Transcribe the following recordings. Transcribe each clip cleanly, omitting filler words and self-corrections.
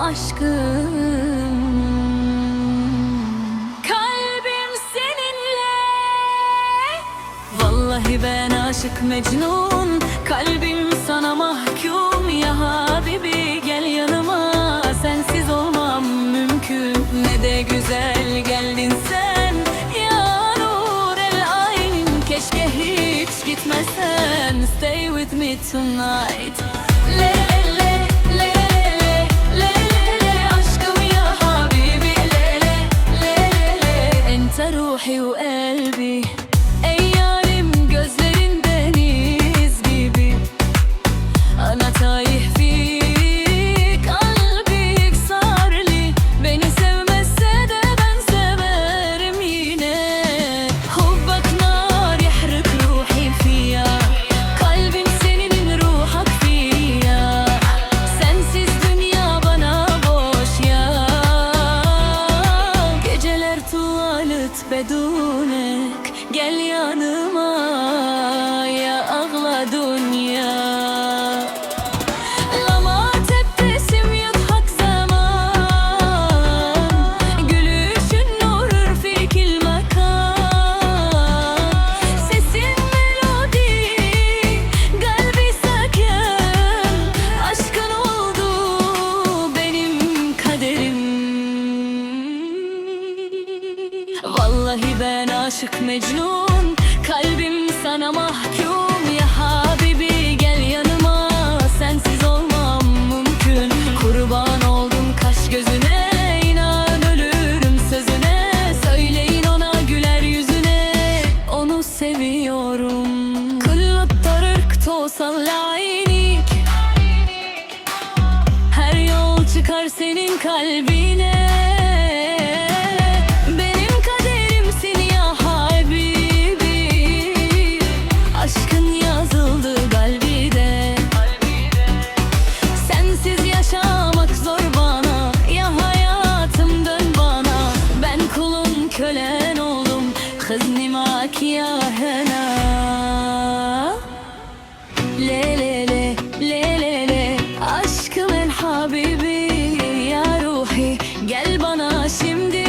aşkım. Kalbim seninle. Vallahi ben aşık Mecnun, kalbim sana mahkum. Ya Habibi gel yanıma, sensiz olmam mümkün. Ne de güzel geldin sen, ya nur el ayn. Keşke hiç gitmesen, stay with me tonight. Le le le le le le aşkım ya Habibi, le le le le ente ruhi ve elbi. Ey yarim gözlerin deniz gibi, ana tayih fi kalbik sarli. Beni sevmezse de ben severim yine. Hubbak nar yahrık ruhi fiyya, kalbim senin ruhak fiyya. Sensiz dünya bana boş ya. Geceler tuvalet bedunek, gel yanıma ya ağla dünya. Lama tebessüm yudhak zaman, gülüşün nurur fikil makan. Sesin melodi, kalbi sakin. Aşkın oldu benim kaderim. Vallahi ben aşık Mecnun, kalbim sana mahkum. Ya Habibi gel yanıma, sensiz olmam mümkün. Kurban oldum kaş gözüne, inan ölürüm sözüne. Söyleyin ona güler yüzüne, onu seviyorum. Kullu tarık tosal aynik, her yol çıkar senin kalbine. Benim kaderimsin ya Habibi, aşkın yazıldı kalbide. Sensiz yaşamak zor bana, ya hayatım dön bana. Ben kulun kölen oldum, hızni mak ya hena. Le le le le le le aşkım el Habibi, ya ruhi gel bana şimdi.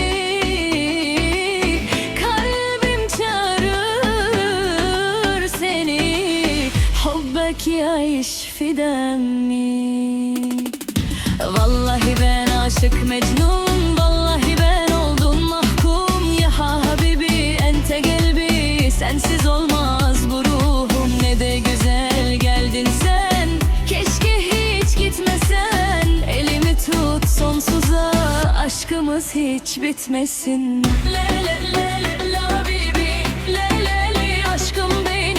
Kalbim çağırır seni, hubbek yaş fidemi. Vallahi ben aşık Mecnun, vallahi ben oldum mahkum. Ya Habibi ente gelbi, sensiz olmaz bu ruhum. Ne de güzel geldin sen, keşke hiç gitmesen. Elimi tut sonsuza, aşkımız hiç bitmesin. Le le le le le Habibi, le le le aşkım benim.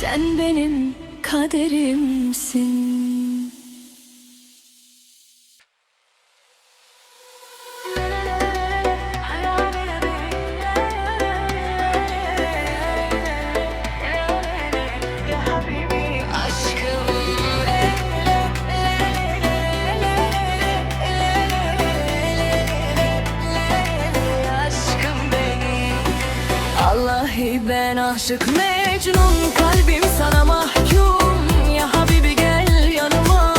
Sen benim kaderimsin. Vallahi ben aşık Mecnun, kalbim sana mahkum. Ya Habibi gel yanıma,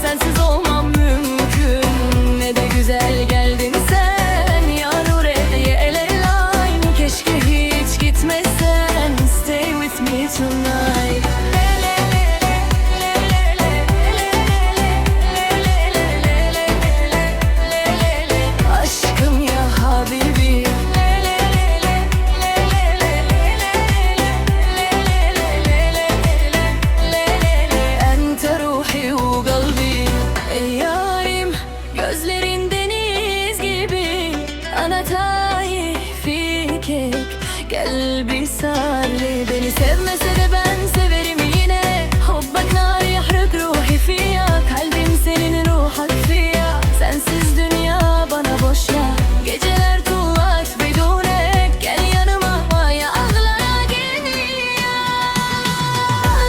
sensiz olmam mümkün. Ne de güzel geldin sen, ya nur el ayn. Keşke hiç gitmesen, stay with me tonight. Aşkım ya Habibi, gözlerin deniz gibi, ana tayih fikek. Gel bir sarli, beni sevmese de ben severim yine. Hubbak nar yahrık ruhi fiyya, kalbim senin ruhak fiyya. Sensiz dünya bana boş ya. Geceler tuvat bedunek, gel yanıma ya ağla dünya.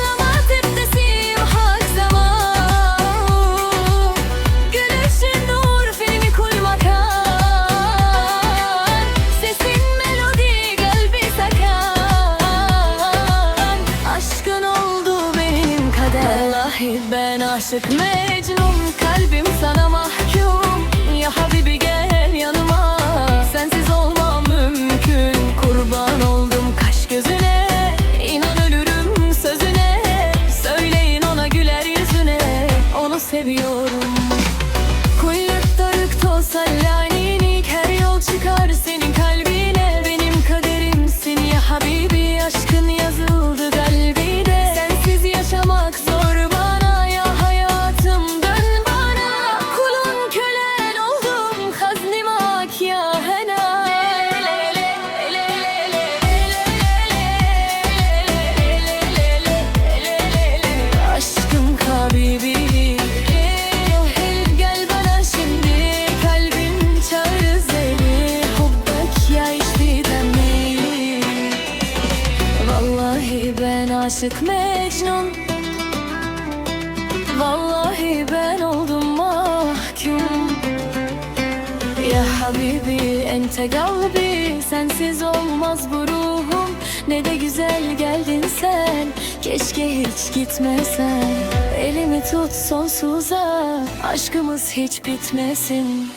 Lama tebessüm hak zaman, gülüşün nur filmi kul makan. Sesin melodi, kalbi sakan. Aşkın oldu benim kader. Vallahi ben aşık Mecnun. aşık Mecnun. Vallahi ben oldum mahkum. Ya Habibi ente kalbi, sensiz olmaz bu ruhum. Ne de güzel geldin sen, keşke hiç gitmesen. Elimi tut sonsuza, aşkımız hiç bitmesin.